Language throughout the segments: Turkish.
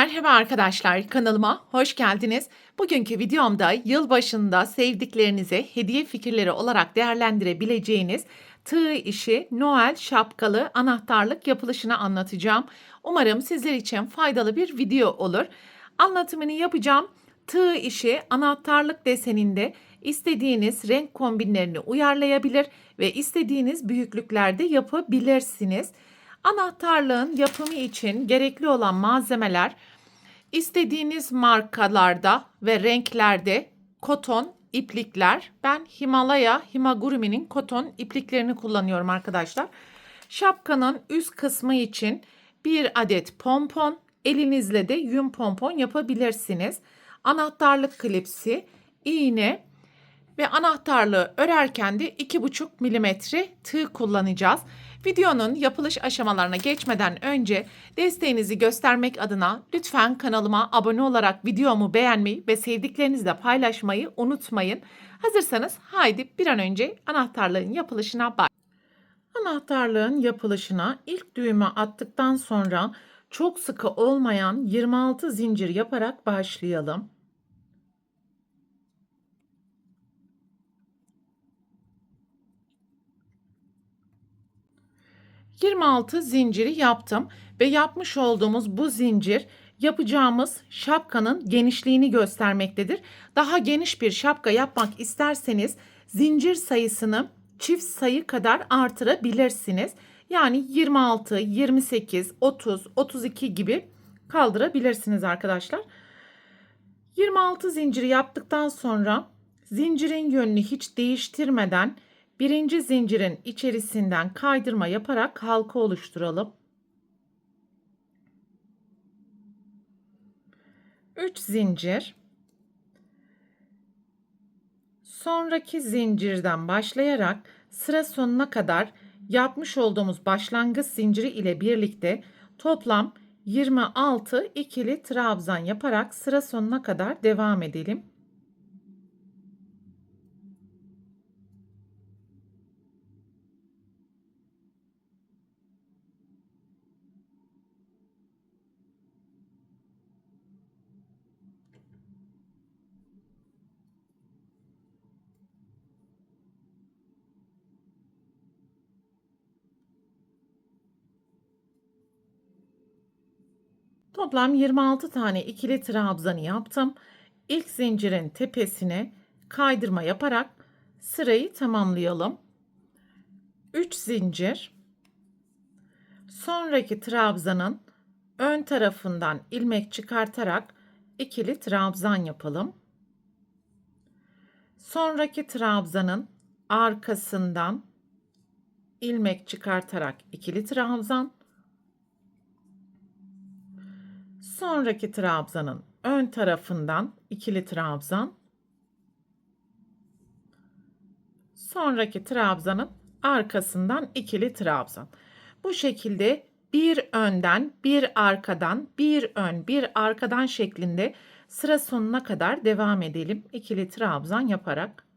Merhaba arkadaşlar, kanalıma hoş geldiniz. Bugünkü videomda yılbaşında sevdiklerinize hediye fikirleri olarak değerlendirebileceğiniz tığ işi Noel şapkalı anahtarlık yapılışını anlatacağım. Umarım sizler için faydalı bir video olur. Anlatımını yapacağım. Tığ işi anahtarlık deseninde istediğiniz renk kombinlerini uyarlayabilir ve istediğiniz büyüklüklerde yapabilirsiniz. Anahtarlığın yapımı için gerekli olan malzemeler istediğiniz markalarda ve renklerde koton iplikler. Ben Himalaya Himagurumi'nin koton ipliklerini kullanıyorum arkadaşlar. Şapkanın üst kısmı için bir adet pompon, elinizle de yün pompon yapabilirsiniz. Anahtarlık klipsi, iğne ve anahtarlığı örerken de 2,5 milimetre tığ kullanacağız. Videonun yapılış aşamalarına geçmeden önce desteğinizi göstermek adına lütfen kanalıma abone olarak videomu beğenmeyi ve sevdiklerinizle paylaşmayı unutmayın. Hazırsanız haydi bir an önce anahtarlığın yapılışına başlayalım. Anahtarlığın yapılışına ilk düğümü attıktan sonra çok sıkı olmayan 26 zincir yaparak başlayalım. 26 zinciri yaptım ve yapmış olduğumuz bu zincir yapacağımız şapkanın genişliğini göstermektedir. Daha geniş bir şapka yapmak isterseniz zincir sayısını çift sayı kadar artırabilirsiniz. Yani 26, 28, 30, 32 gibi kaldırabilirsiniz arkadaşlar. 26 zinciri yaptıktan sonra zincirin yönünü hiç değiştirmeden birinci zincirin içerisinden kaydırma yaparak halka oluşturalım. 3 zincir. Sonraki zincirden başlayarak sıra sonuna kadar yapmış olduğumuz başlangıç zinciri ile birlikte toplam 26 ikili trabzan yaparak sıra sonuna kadar devam edelim. Toplam 26 tane ikili trabzanı yaptım. İlk zincirin tepesine kaydırma yaparak sırayı tamamlayalım. 3 zincir. Sonraki trabzanın ön tarafından ilmek çıkartarak ikili trabzan yapalım. Sonraki trabzanın arkasından ilmek çıkartarak ikili trabzan. Sonraki trabzanın ön tarafından ikili trabzan. Sonraki trabzanın arkasından ikili trabzan. Bu şekilde bir önden, bir arkadan, bir ön, bir arkadan şeklinde sıra sonuna kadar devam edelim. İkili trabzan yaparak.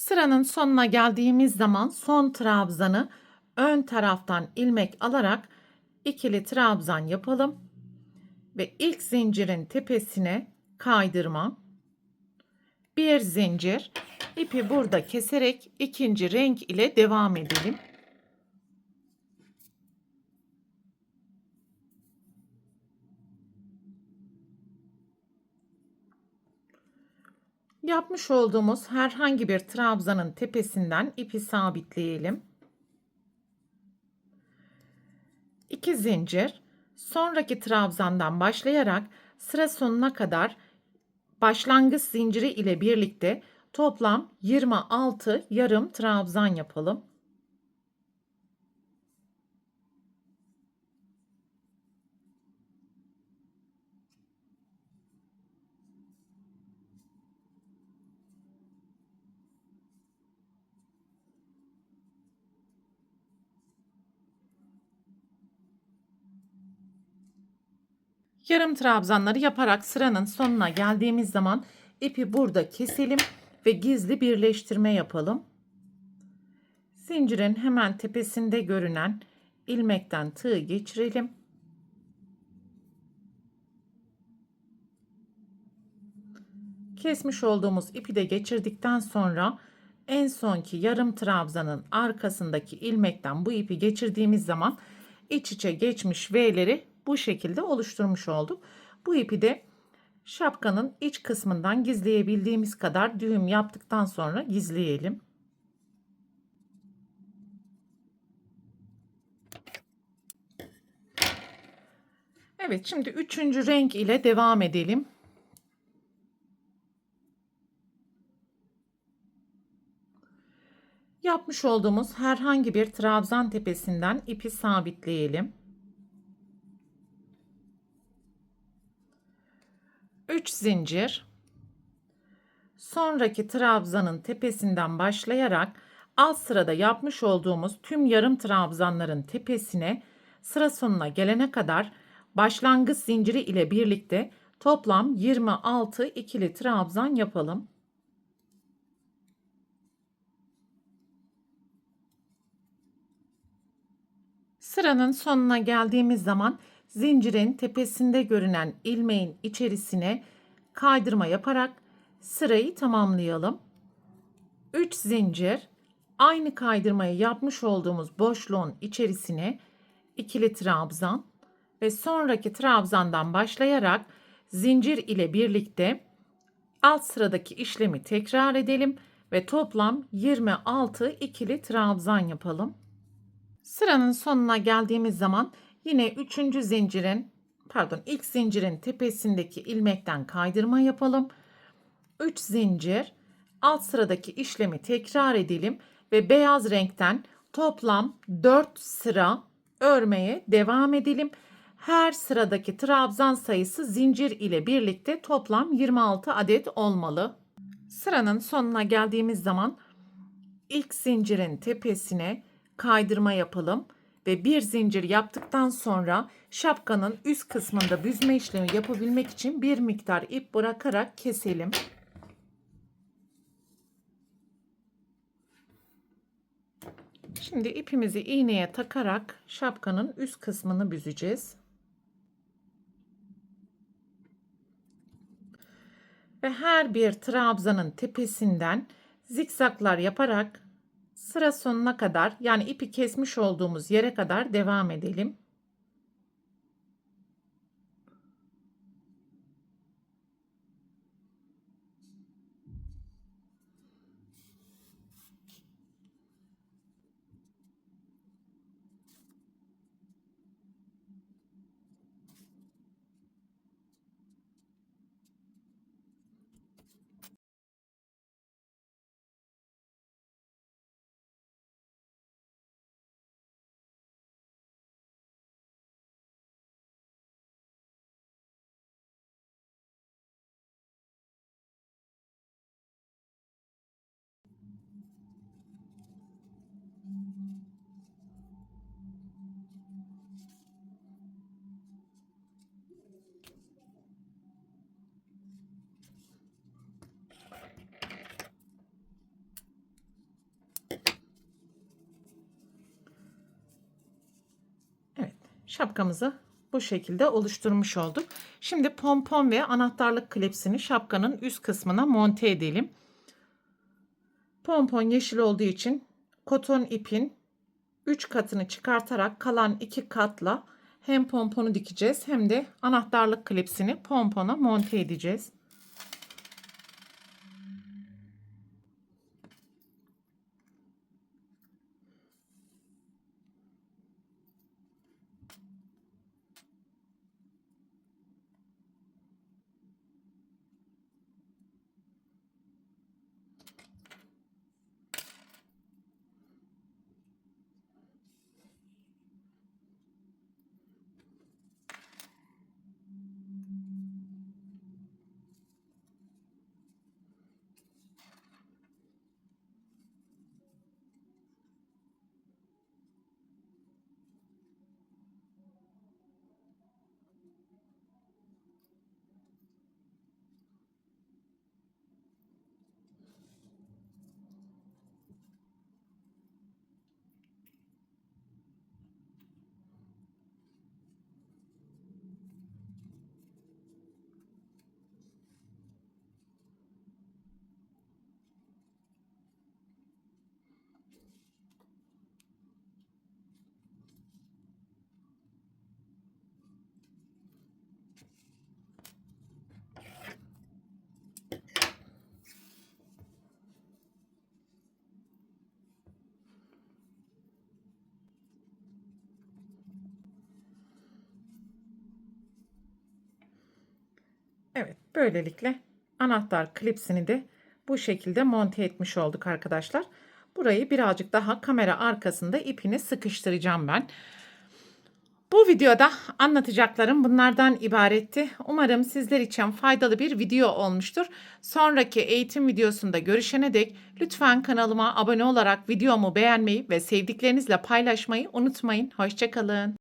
Sıranın sonuna geldiğimiz zaman son trabzanı ön taraftan ilmek alarak ikili trabzan yapalım ve ilk zincirin tepesine kaydırma, bir zincir, ipi burada keserek ikinci renk ile devam edelim. Yapmış olduğumuz herhangi bir trabzanın tepesinden ipi sabitleyelim. 2 zincir, sonraki trabzandan başlayarak sıra sonuna kadar başlangıç zinciri ile birlikte toplam 26 yarım trabzan yapalım. Yarım trabzanları yaparak sıranın sonuna geldiğimiz zaman İpi burada keselim ve gizli birleştirme yapalım. Zincirin hemen tepesinde görünen ilmekten tığı geçirelim. Kesmiş olduğumuz ipi de geçirdikten sonra en sonki yarım trabzanın arkasındaki ilmekten bu ipi geçirdiğimiz zaman iç içe geçmiş V'leri bu şekilde oluşturmuş olduk. Bu ipi de şapkanın iç kısmından gizleyebildiğimiz kadar düğüm yaptıktan sonra gizleyelim. Evet, şimdi üçüncü renk ile devam edelim. Yapmış olduğumuz herhangi bir trabzan tepesinden ipi sabitleyelim. 3 zincir. Sonraki trabzanın tepesinden başlayarak alt sırada yapmış olduğumuz tüm yarım trabzanların tepesine sıra sonuna gelene kadar başlangıç zinciri ile birlikte toplam 26 ikili trabzan yapalım. Sıranın sonuna geldiğimiz zaman zincirin tepesinde görünen ilmeğin içerisine kaydırma yaparak sırayı tamamlayalım. 3 zincir, aynı kaydırmayı yapmış olduğumuz boşluğun içerisine ikili trabzan ve sonraki trabzandan başlayarak zincir ile birlikte alt sıradaki işlemi tekrar edelim ve toplam 26 ikili trabzan yapalım. Sıranın sonuna geldiğimiz zaman yine ilk zincirin tepesindeki ilmekten kaydırma yapalım. 3 zincir, alt sıradaki işlemi tekrar edelim ve beyaz renkten toplam 4 sıra örmeye devam edelim. Her sıradaki trabzan sayısı zincir ile birlikte toplam 26 adet olmalı. Sıranın sonuna geldiğimiz zaman ilk zincirin tepesine kaydırma yapalım ve bir zincir yaptıktan sonra şapkanın üst kısmında büzme işlemi yapabilmek için bir miktar ip bırakarak keselim. Şimdi ipimizi iğneye takarak şapkanın üst kısmını büzeceğiz. Ve her bir trabzanın tepesinden zikzaklar yaparak sıra sonuna kadar, yani ipi kesmiş olduğumuz yere kadar devam edelim. Evet, şapkamızı bu şekilde oluşturmuş olduk. Şimdi pompon ve anahtarlık klepsini şapkanın üst kısmına monte edelim. Pompon yeşil olduğu için koton ipin 3 katını çıkartarak kalan 2 katla hem pomponu dikeceğiz hem de anahtarlık klepsini pompona monte edeceğiz. Böylelikle anahtar klipsini de bu şekilde monte etmiş olduk arkadaşlar. Burayı birazcık daha kamera arkasında ipini sıkıştıracağım ben. Bu videoda anlatacaklarım bunlardan ibaretti. Umarım sizler için faydalı bir video olmuştur. Sonraki eğitim videosunda görüşene dek lütfen kanalıma abone olarak videomu beğenmeyi ve sevdiklerinizle paylaşmayı unutmayın. Hoşça kalın.